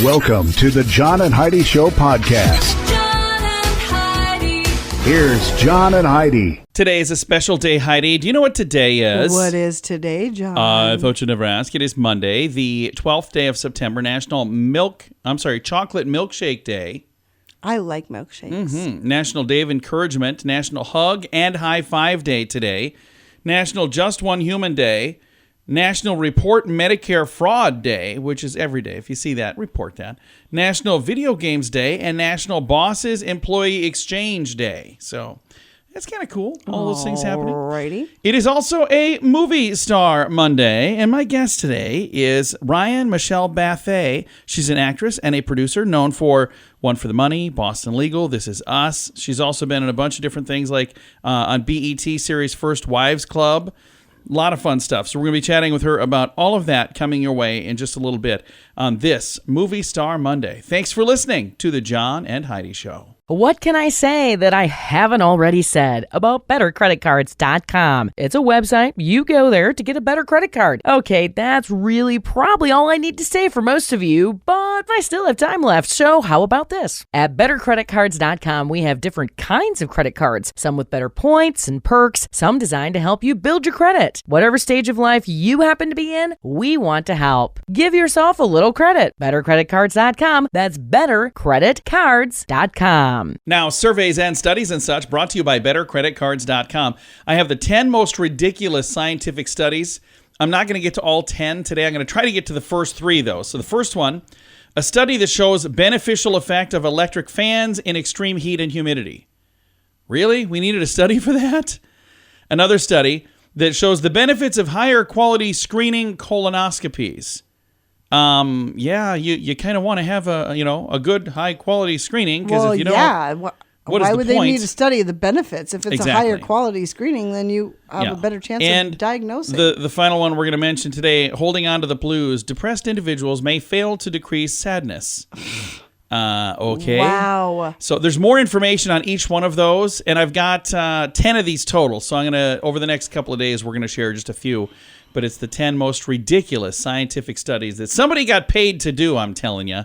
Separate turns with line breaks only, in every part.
Welcome to the John and Heidi Show podcast.
John and Heidi.
Here's John and Heidi.
Today is a special day, Heidi. Do you know what today is?
What is today, John?
I thought you'd never ask. It is Monday, the 12th day of September, Chocolate Milkshake Day.
I like milkshakes.
National Day of Encouragement, National Hug and High Five Day today, National Just One Human Day, National Report Medicare Fraud Day, which is every day. If you see that, report that. National Video Games Day, and National Bosses Employee Exchange Day. So that's kind of cool, all those things happening.
Alrighty.
It is also a Movie Star Monday, and my guest today is Ryan Michelle Bathe. She's an actress and a producer known for One for the Money, Boston Legal, This Is Us. She's also been in a bunch of different things like on BET series First Wives Club. A lot of fun stuff. So we're going to be chatting with her about all of that coming your way in just a little bit on this Movie Star Monday. Thanks for listening to the John and Heidi Show.
What can I say that I haven't already said about BetterCreditCards.com? It's a website. You go there to get a better credit card. Okay, that's really probably all I need to say for most of you, but I still have time left, so how about this? At BetterCreditCards.com, we have different kinds of credit cards, some with better points and perks, some designed to help you build your credit. Whatever stage of life you happen to be in, we want to help. Give yourself a little credit. BetterCreditCards.com. That's BetterCreditCards.com.
Now, surveys and studies and such brought to you by BetterCreditCards.com. I have the 10 most ridiculous scientific studies. I'm not going to get to all 10 today. I'm going to try to get to the first 3, though. So the first one, a study that shows beneficial effect of electric fans in extreme heat and humidity. Really? We needed a study for that? Another study that shows the benefits of higher quality screening colonoscopies. You kind of want to have a good high quality screening because if you don't, what is
why
the
would
point?
they need to study the benefits? If it's
Exactly.
a higher quality screening, then you have a better chance of diagnosing.
The final one we're going to mention today, holding on to the blues. Depressed individuals may fail to decrease sadness. Okay.
Wow.
So there's more information on each one of those, and I've got 10 of these total. So I'm going to, over the next couple of days, we're going to share just a few. But it's the 10 most ridiculous scientific studies that somebody got paid to do, I'm telling you.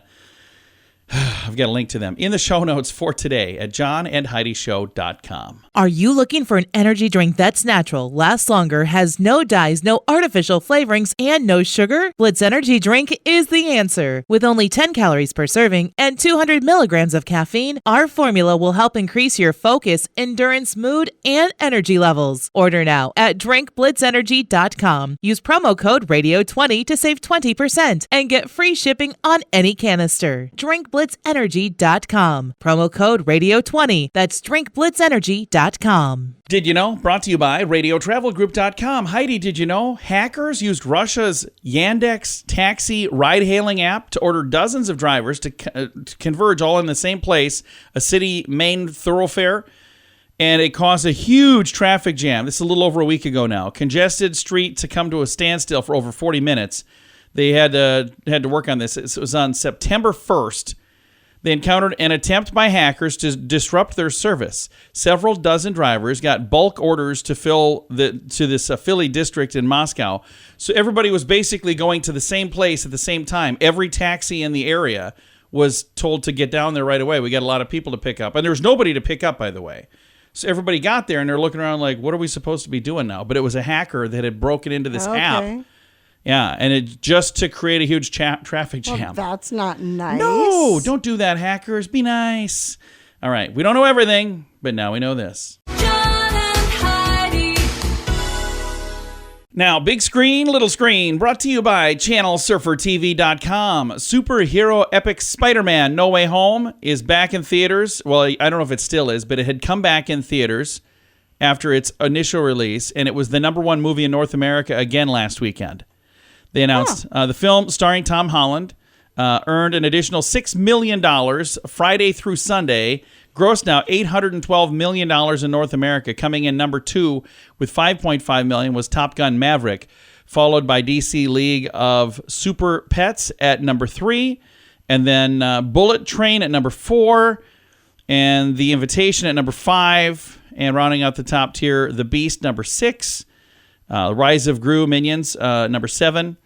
I've got a link to them in the show notes for today at johnandheidishow.com.
Are you looking for an energy drink that's natural, lasts longer, has no dyes, no artificial flavorings, and no sugar? Blitz Energy Drink is the answer. With only 10 calories per serving and 200 milligrams of caffeine, our formula will help increase your focus, endurance, mood, and energy levels. Order now at drinkblitzenergy.com. Use promo code RADIO20 to save 20% and get free shipping on any canister. drinkblitzenergy.com. Promo code RADIO20. That's drinkblitzenergy.com.
Did you know? Brought to you by RadioTravelGroup.com. Heidi, did you know? Hackers used Russia's Yandex taxi ride-hailing app to order dozens of drivers to converge all in the same place, a city main thoroughfare, and it caused a huge traffic jam. This is a little over a week ago now. Congested street to come to a standstill for over 40 minutes. They had to work on this. It was on September 1st. They encountered an attempt by hackers to disrupt their service. Several dozen drivers got bulk orders to this Philly district in Moscow. So everybody was basically going to the same place at the same time. Every taxi in the area was told to get down there right away. We got a lot of people to pick up. And there was nobody to pick up, by the way. So everybody got there, and they're looking around like, what are we supposed to be doing now? But it was a hacker that had broken into this app. Yeah, and it just to create a huge traffic jam.
Well, that's not nice.
No, don't do that, hackers. Be nice. All right, we don't know everything, but now we know this.
John and Heidi.
Now, big screen, little screen, brought to you by ChannelSurferTV.com. Superhero epic Spider-Man No Way Home is back in theaters. Well, I don't know if it still is, but it had come back in theaters after its initial release, and it was the #1 movie in North America again last weekend. They announced the film starring Tom Holland earned an additional $6 million Friday through Sunday, grossed now $812 million in North America. Coming in #2 with $5.5 million was Top Gun Maverick, followed by DC League of Super Pets at #3, and then Bullet Train at #4, and The Invitation at #5, and rounding out the top tier, The Beast #6. Rise of Gru Minions, #7.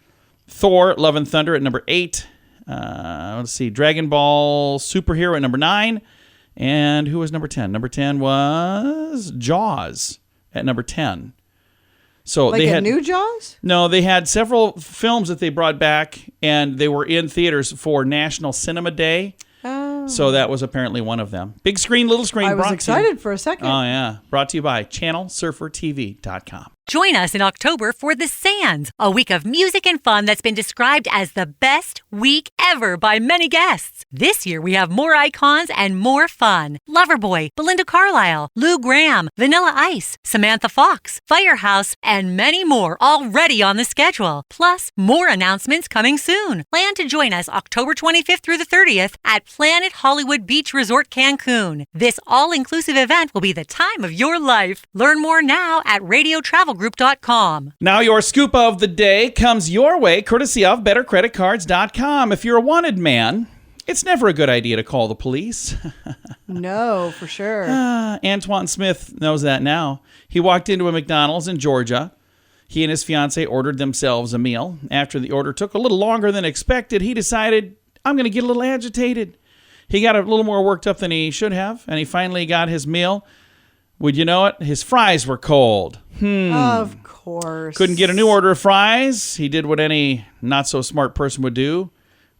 Thor, Love and Thunder at #8. Let's see. Dragon Ball Superhero at number 9. And who was number 10? Number 10 was Jaws at number 10. So
Like
they
a
had
new Jaws?
No, they had several films that they brought back, and they were in theaters for National Cinema Day.
Oh.
So that was apparently one of them. Big screen, little screen.
I was
brought to you-
excited for a second.
Oh, yeah. Brought to you by ChannelSurferTV.com.
Join us in October for The Sands, a week of music and fun that's been described as the best week ever by many guests. This year we have more icons and more fun. Loverboy, Belinda Carlisle, Lou Gramm, Vanilla Ice, Samantha Fox, Firehouse, and many more already on the schedule. Plus, more announcements coming soon. Plan to join us October 25th through the 30th at Planet Hollywood Beach Resort Cancun. This all-inclusive event will be the time of your life. Learn more now at radiotravelgroup.com.
Now your scoop of the day comes your way courtesy of BetterCreditCards.com. If you're a wanted man, it's never a good idea to call the police.
No, for sure.
Antoine Smith knows that now. He walked into a McDonald's in Georgia. He and his fiancée ordered themselves a meal. After the order took a little longer than expected, he decided, I'm going to get a little agitated. He got a little more worked up than he should have, and he finally got his meal. Would you know it? His fries were cold.
Of course.
Couldn't get a new order of fries. He did what any not-so-smart person would do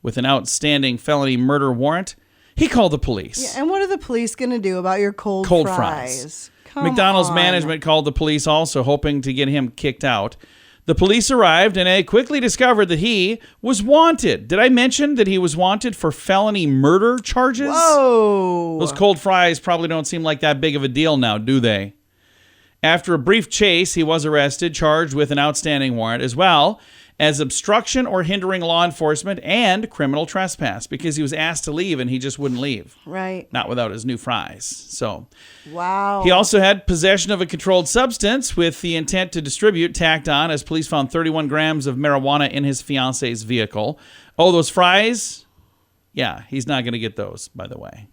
with an outstanding felony murder warrant. He called the police.
Yeah, and what are the police going to do about your cold
fries.
Come
McDonald's
on.
management called the police also, hoping to get him kicked out. The police arrived, and they quickly discovered that he was wanted. Did I mention that he was wanted for felony murder charges?
Whoa.
Those cold fries probably don't seem like that big of a deal now, do they? After a brief chase, he was arrested, charged with an outstanding warrant, as well as obstruction or hindering law enforcement and criminal trespass, because he was asked to leave and he just wouldn't leave.
Right.
Not without his new fries. So
Wow.
he also had possession of a controlled substance with the intent to distribute tacked on, as police found 31 grams of marijuana in his fiance's vehicle. Oh, those fries? Yeah, he's not going to get those, by the way.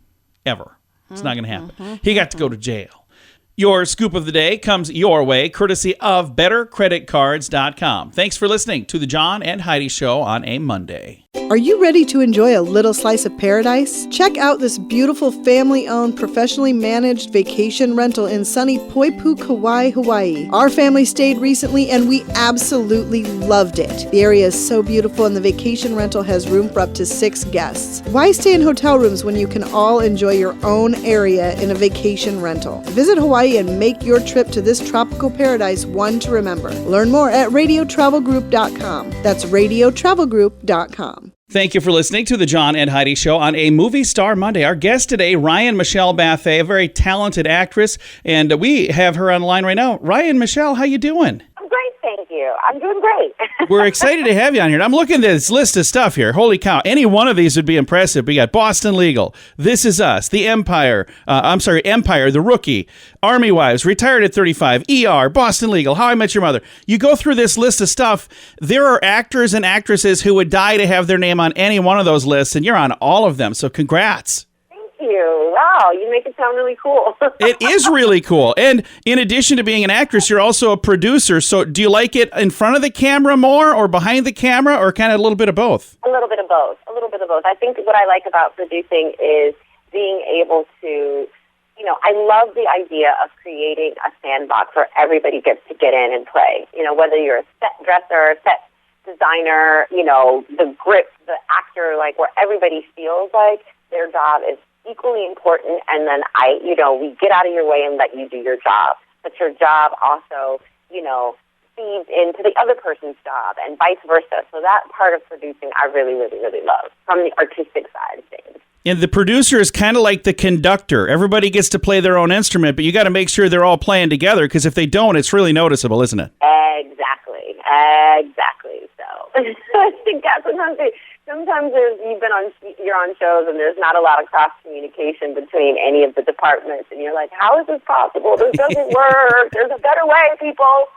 Ever. It's not going to happen. He got to go to jail. Your scoop of the day comes your way courtesy of BetterCreditCards.com. Thanks for listening to the John and Heidi Show on a Monday.
Are you ready to enjoy a little slice of paradise? Check out this beautiful family-owned, professionally managed vacation rental in sunny Poipu, Kauai, Hawaii. Our family stayed recently and we absolutely loved it. The area is so beautiful and the vacation rental has room for up to 6 guests. Why stay in hotel rooms when you can all enjoy your own area in a vacation rental? Visit Hawaii and make your trip to this tropical paradise one to remember. Learn more at radiotravelgroup.com. That's radiotravelgroup.com.
Thank you for listening to the John and Heidi Show on a Movie Star Monday. Our guest today, Ryan Michelle Bathe, a very talented actress, and we have her on the line right now. Ryan Michelle, how you doing?
I'm great, thank you. I'm doing great.
We're excited to have you on here. I'm looking at this list of stuff here. Holy cow. Any one of these would be impressive. We got Boston Legal, This Is Us, The Empire, Empire, The Rookie, Army Wives, Retired at 35, ER, Boston Legal, How I Met Your Mother. You go through this list of stuff, there are actors and actresses who would die to have their name on any one of those lists, and you're on all of them, so congrats.
Thank you. Wow, you make it sound really cool.
It is really cool. And in addition to being an actress, you're also a producer. So do you like it in front of the camera more or behind the camera or kind of a little bit of both?
A little bit of both. A little bit of both. I think what I like about producing is being able to, I love the idea of creating a sandbox where everybody gets to get in and play. Whether you're a set dresser, set designer, the grip, the actor, like where everybody feels like their job is equally important, and then we get out of your way and let you do your job. But your job also, feeds into the other person's job and vice versa. So that part of producing I really, really, really love from the artistic side of things.
And the producer is kind of like the conductor. Everybody gets to play their own instrument, but you got to make sure they're all playing together, because if they don't, it's really noticeable, isn't it?
Exactly. So I think that sometimes you're on shows and there's not a lot of cross communication between any of the departments, and you're like, how is this possible? This doesn't work. There's a better way, people.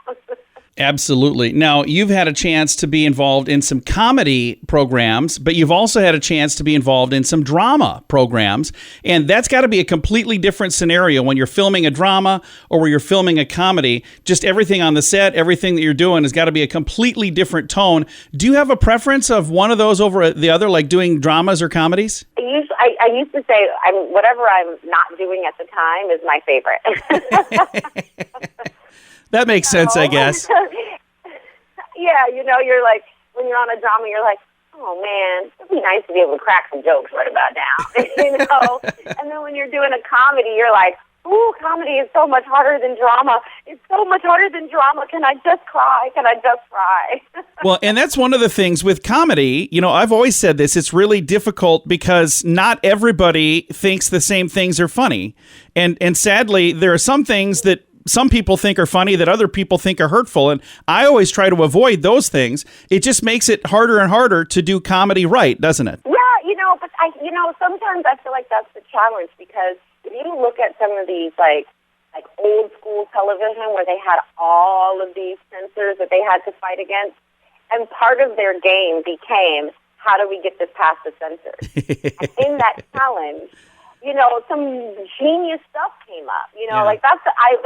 Absolutely. Now, you've had a chance to be involved in some comedy programs, but you've also had a chance to be involved in some drama programs. And that's got to be a completely different scenario when you're filming a drama or where you're filming a comedy. Just everything on the set, everything that you're doing has got to be a completely different tone. Do you have a preference of one of those over the other, like doing dramas or comedies?
I used to say whatever I'm not doing at the time is my favorite.
That makes sense, I guess.
Yeah, you're like, when you're on a drama, you're like, oh, man, it'd be nice to be able to crack some jokes right about now, And then when you're doing a comedy, you're like, ooh, comedy is so much harder than drama. It's so much harder than drama. Can I just cry? Can I just cry?
Well, and that's one of the things with comedy. I've always said this. It's really difficult because not everybody thinks the same things are funny. And sadly, there are some things that some people think are funny that other people think are hurtful. And I always try to avoid those things. It just makes it harder and harder to do comedy right, doesn't it?
Yeah, but sometimes I feel like that's the challenge, because if you look at some of these like old school television where they had all of these censors that they had to fight against, and part of their game became, how do we get this past the censors? And in that challenge, some genius stuff came up. I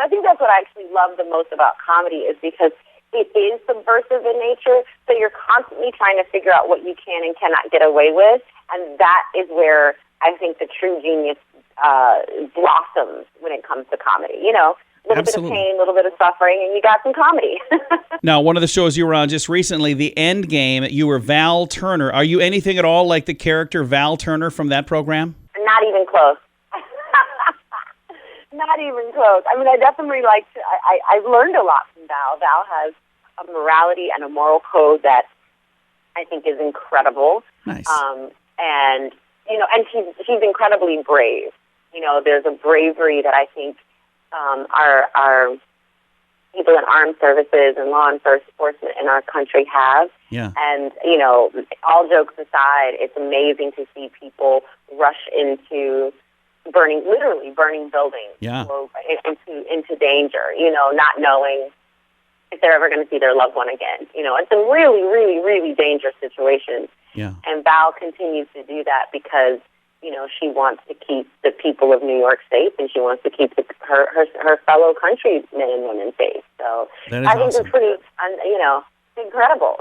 think that's what I actually love the most about comedy, is because it is subversive in nature. So you're constantly trying to figure out what you can and cannot get away with, and that is where I think the true genius blossoms when it comes to comedy. A little bit of pain, a little bit of suffering, and you got some comedy.
Now, one of the shows you were on just recently, The Endgame, you were Val Turner. Are you anything at all like the character Val Turner from that program?
Not even close. Not even close. I mean, I definitely I've learned a lot from Val. Val has a morality and a moral code that I think is incredible.
Nice.
And she's incredibly brave. There's a bravery that I think our people in armed services and law enforcement in our country have.
Yeah.
And, all jokes aside, it's amazing to see people rush into literally burning buildings,
yeah,
into danger, not knowing if they're ever going to see their loved one again. It's some really, really, really dangerous situations.
Yeah.
And Val continues to do that because, she wants to keep the people of New York safe, and she wants to keep her fellow countrymen and women safe. So I think
awesome.
it's pretty, incredible.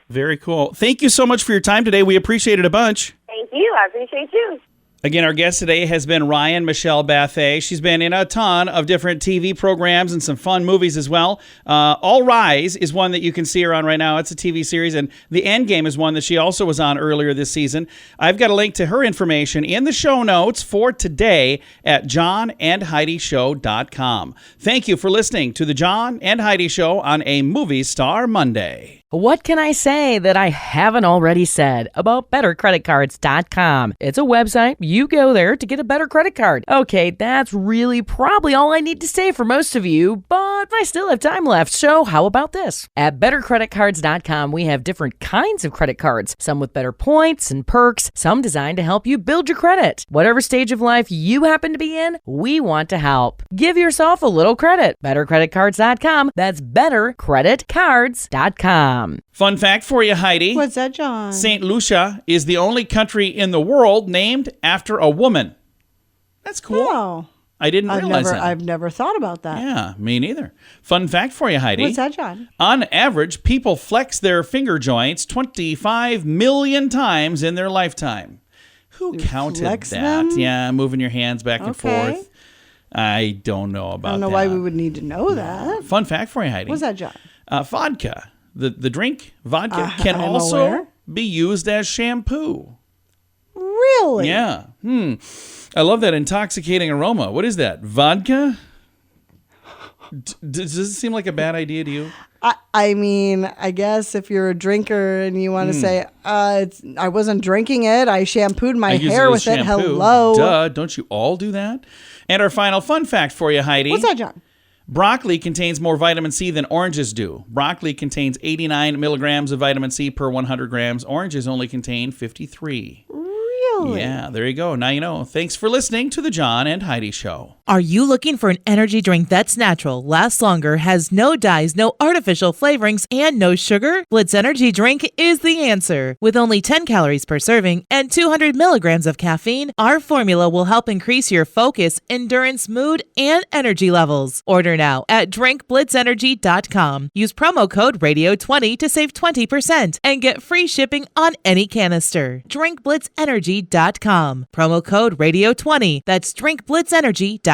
Very cool. Thank you so much for your time today. We appreciate it a bunch.
Thank you. I appreciate you.
Again, our guest today has been Ryan Michelle Bathe. She's been in a ton of different TV programs and some fun movies as well. All Rise is one that you can see her on right now. It's a TV series. And The Endgame is one that she also was on earlier this season. I've got a link to her information in the show notes for today at johnandheidishow.com. Thank you for listening to The John and Heidi Show on a Movie Star Monday.
What can I say that I haven't already said about bettercreditcards.com? It's a website. You go there to get a better credit card. Okay, that's really probably all I need to say for most of you, but I still have time left, so how about this? At bettercreditcards.com, we have different kinds of credit cards, some with better points and perks, some designed to help you build your credit. Whatever stage of life you happen to be in, we want to help. Give yourself a little credit. Bettercreditcards.com. That's bettercreditcards.com.
Fun fact for you, Heidi.
What's that, John?
St. Lucia is the only country in the world named after a woman. That's cool.
Oh.
I didn't realize that.
I've never thought about that.
Yeah, me neither. Fun fact for you, Heidi.
What's that, John?
On average, people flex their finger joints 25 million times in their lifetime. Who counted
flex
that?
them?
Yeah, moving your hands back and
Okay.
forth. I don't know about that.
I don't know why we would need to know that.
Fun fact for you, Heidi.
What's that, John?
Vodka. The drink, vodka, can
I'm
also
aware.
be used as shampoo.
Really?
Yeah. I love that intoxicating aroma. What is that? Vodka? Does this seem like a bad idea to you?
I mean, I guess if you're a drinker and you want to say, I wasn't drinking it, I shampooed my hair with it. Hello.
Duh. Don't you all do that? And our final fun fact for you, Heidi.
What's that, John?
Broccoli contains more vitamin C than oranges do. Broccoli contains 89 milligrams of vitamin C per 100 grams. Oranges only contain 53.
Really? Really?
Yeah, there you go. Now you know. Thanks for listening to the John and Heidi Show.
Are you looking for an energy drink that's natural, lasts longer, has no dyes, no artificial flavorings, and no sugar? Blitz Energy Drink is the answer. With only 10 calories per serving and 200 milligrams of caffeine, our formula will help increase your focus, endurance, mood, and energy levels. Order now at drinkblitzenergy.com. Use promo code RADIO20 to save 20% and get free shipping on any canister. drinkblitzenergy.com. Promo code RADIO20. That's drinkblitzenergy.com.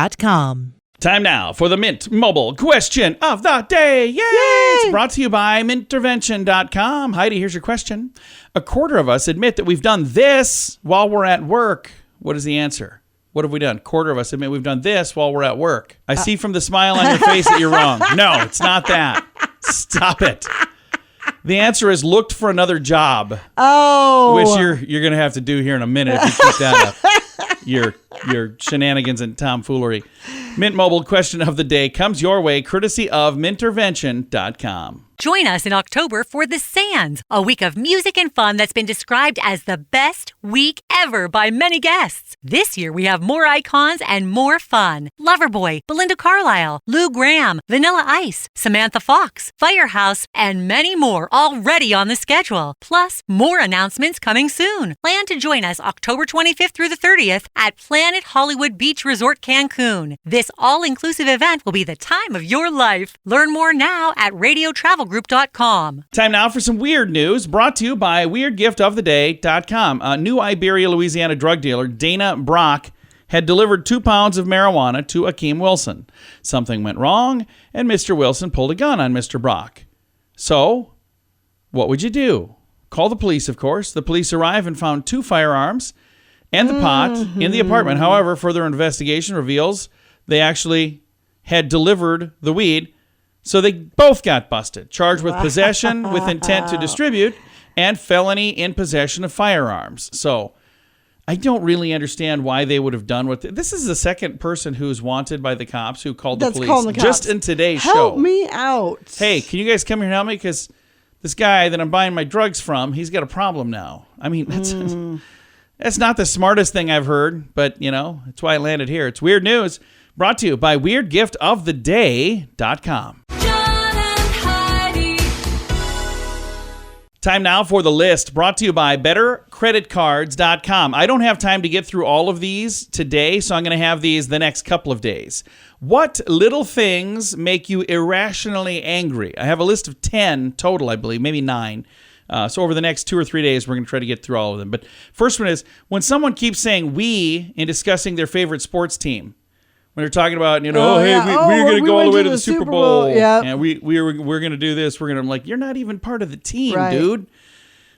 Time now for the Mint Mobile question of the day. Yay! It's brought to you by mintervention.com. Heidi, here's your question. A quarter of us admit that we've done this while we're at work. What is the answer? What have we done? Quarter of us admit we've done this while we're at work. I see from the smile on your face that you're wrong. No, it's not that. Stop it. The answer is looked for another job.
Oh.
Which you're going to have to do here in a minute if you keep that up. Your shenanigans and tomfoolery. Mint Mobile question of the day comes your way courtesy of mintervention.com.
Join us in October for The Sands, a week of music and fun that's been described as the best week ever by many guests. This year we have more icons and more fun. Loverboy, Belinda Carlisle, Lou Gramm, Vanilla Ice, Samantha Fox, Firehouse, and many more already on the schedule. Plus, more announcements coming soon. Plan to join us October 25th through the 30th at Planet Hollywood Beach Resort Cancun. This all-inclusive event will be the time of your life. Learn more now at radiotravelgroup.com.
Time now for some weird news brought to you by weirdgiftoftheday.com. A new Iberia, Louisiana drug dealer, Dana Brock, had delivered 2 pounds of marijuana to Akeem Wilson. Something went wrong, and Mr. Wilson pulled a gun on Mr. Brock. So, what would you do? Call the police, of course. The police arrive and found 2 firearms and the pot in the apartment. However, further investigation reveals they actually had delivered the weed. So they both got busted, charged with possession with intent to distribute and felony in possession of firearms. So I don't really understand why they would have done what this is the second person who's wanted by the cops who called the police
calling the cops.
Just in today's show.
Help me out.
Hey, can you guys come here and help me? Because this guy that I'm buying my drugs from, he's got a problem now. I mean, that's not the smartest thing I've heard, but, you know, that's why I landed here. It's weird news brought to you by weirdgiftoftheday.com.
John and Heidi.
Time now for the list brought to you by bettercreditcards.com. I don't have time to get through all of these today, so I'm going to have these the next couple of days. What little things make you irrationally angry? I have a list of 10 total, I believe, maybe 9. So over the next 2 or 3 days, we're going to try to get through all of them. But first one is when someone keeps saying we in discussing their favorite sports team. When they're talking about, you know, we're going to go all the way to the Super Bowl.
Yeah.
And we're going to do this. I'm like, you're not even part of the team,
Right.
dude.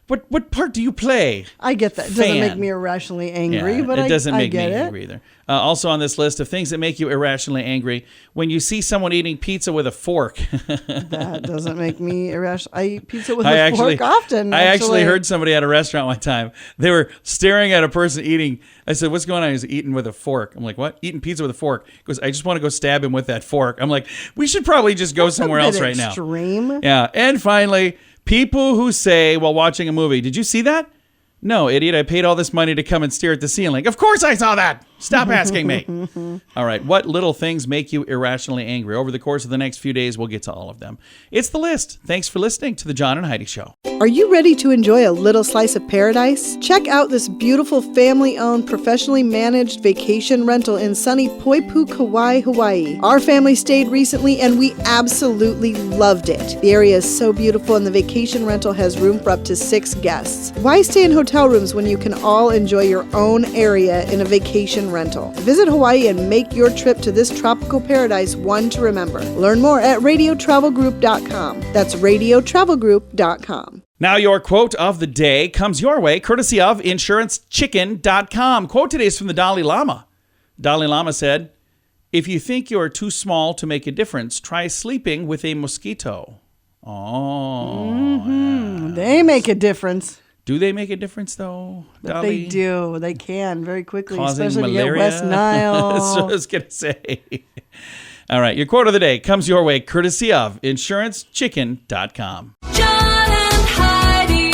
What part do you play?
I get that. It doesn't make me irrationally angry, but
it doesn't make
get
me
it.
angry either. Also on this list of things that make you irrationally angry, when you see someone eating pizza with a fork.
That doesn't make me irrational. I eat pizza with a fork often.
I actually heard somebody at a restaurant one time. They were staring at a person eating. I said, what's going on? He's eating with a fork. I'm like, what? Eating pizza with a fork. He goes, I just want to go stab him with that fork. I'm like, we should probably just go somewhere else right now.
Extreme.
Yeah. And finally, people who say while watching a movie, did you see that? No, idiot. I paid all this money to come and stare at the ceiling. Of course I saw that. Stop asking me. All right. What little things make you irrationally angry? Over the course of the next few days, we'll get to all of them. It's the list. Thanks for listening to the John and Heidi Show.
Are you ready to enjoy a little slice of paradise? Check out this beautiful family-owned, professionally managed vacation rental in sunny Poipu, Kauai, Hawaii. Our family stayed recently and we absolutely loved it. The area is so beautiful and the vacation rental has room for up to 6 guests. Why stay in hotel rooms when you can all enjoy your own area in a vacation rental? Visit Hawaii and make your trip to this tropical paradise one to remember. Learn more at radiotravelgroup.com. That's radiotravelgroup.com.
Now your quote of the day comes your way courtesy of insurancechicken.com. Quote today is from the Dalai Lama. Dalai Lama said, if you think you're too small to make a difference, try sleeping with a mosquito. Oh.
They make a difference.
Do they make a difference, though,
But
Dolly?
they do. They can very quickly,
Causing
especially
malaria?
when you get West Nile.
That's what I was going to say. All right, your quote of the day comes your way courtesy of insurancechicken.com.
John and Heidi.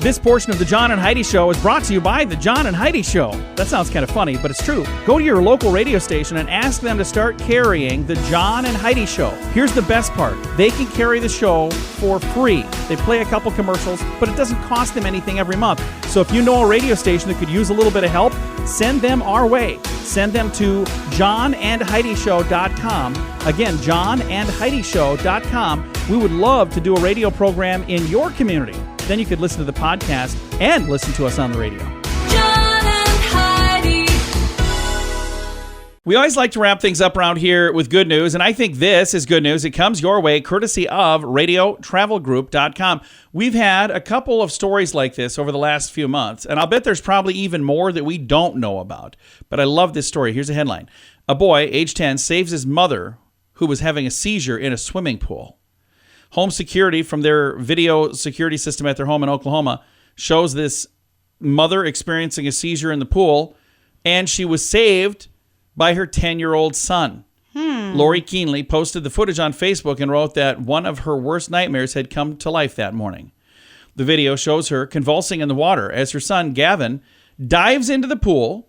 This portion of the John and Heidi Show is brought to you by the John and Heidi Show. That sounds kind of funny, but it's true. Go to your local radio station and ask them to start carrying the John and Heidi Show. Here's the best part. They can carry the show for free. They play a couple commercials, but it doesn't cost them anything every month. So if you know a radio station that could use a little bit of help, send them our way. Send them to johnandheidishow.com. Again, johnandheidishow.com. We would love to do a radio program in your community. Then you could listen to the podcast and listen to us on the radio.
John and Heidi.
We always like to wrap things up around here with good news, and I think this is good news. It comes your way courtesy of radiotravelgroup.com. We've had a couple of stories like this over the last few months, and I'll bet there's probably even more that we don't know about. But I love this story. Here's a headline. A boy, age 10, saves his mother who was having a seizure in a swimming pool. Home security from their video security system at their home in Oklahoma shows this mother experiencing a seizure in the pool, and she was saved by her 10-year-old son. Lori Keenley posted the footage on Facebook and wrote that one of her worst nightmares had come to life that morning. The video shows her convulsing in the water as her son, Gavin, dives into the pool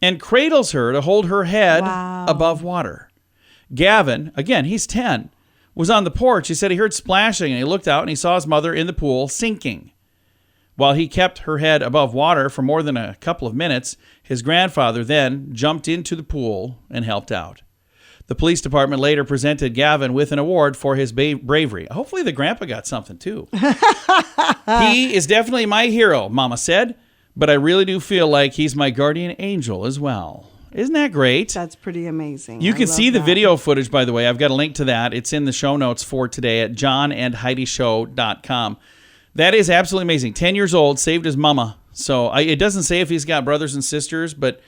and cradles her to hold her head above water. Gavin, again, he's 10, was on the porch. He said he heard splashing, and he looked out and he saw his mother in the pool sinking. While he kept her head above water for more than a couple of minutes, his grandfather then jumped into the pool and helped out. The police department later presented Gavin with an award for his bravery. Hopefully the grandpa got something too. He is definitely my hero, Mama said, but I really do feel like he's my guardian angel as well. Isn't that great?
That's pretty amazing.
You
I
can
love
see the
that.
video footage, by the way. I've got a link to that. It's in the show notes for today at johnandheidishow.com. That is absolutely amazing. 10 years old, saved his mama. So it doesn't say if he's got brothers and sisters, but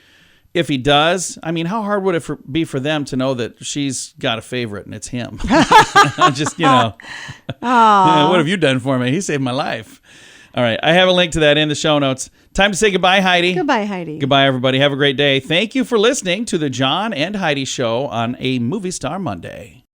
if he does, I mean, how hard would it be for them to know that she's got a favorite and it's him? Just, what have you done for me? He saved my life. All right. I have a link to that in the show notes. Time to say goodbye, Heidi.
Goodbye, Heidi.
Goodbye, everybody. Have a great day. Thank you for listening to the John and Heidi Show on a Movie Star Monday.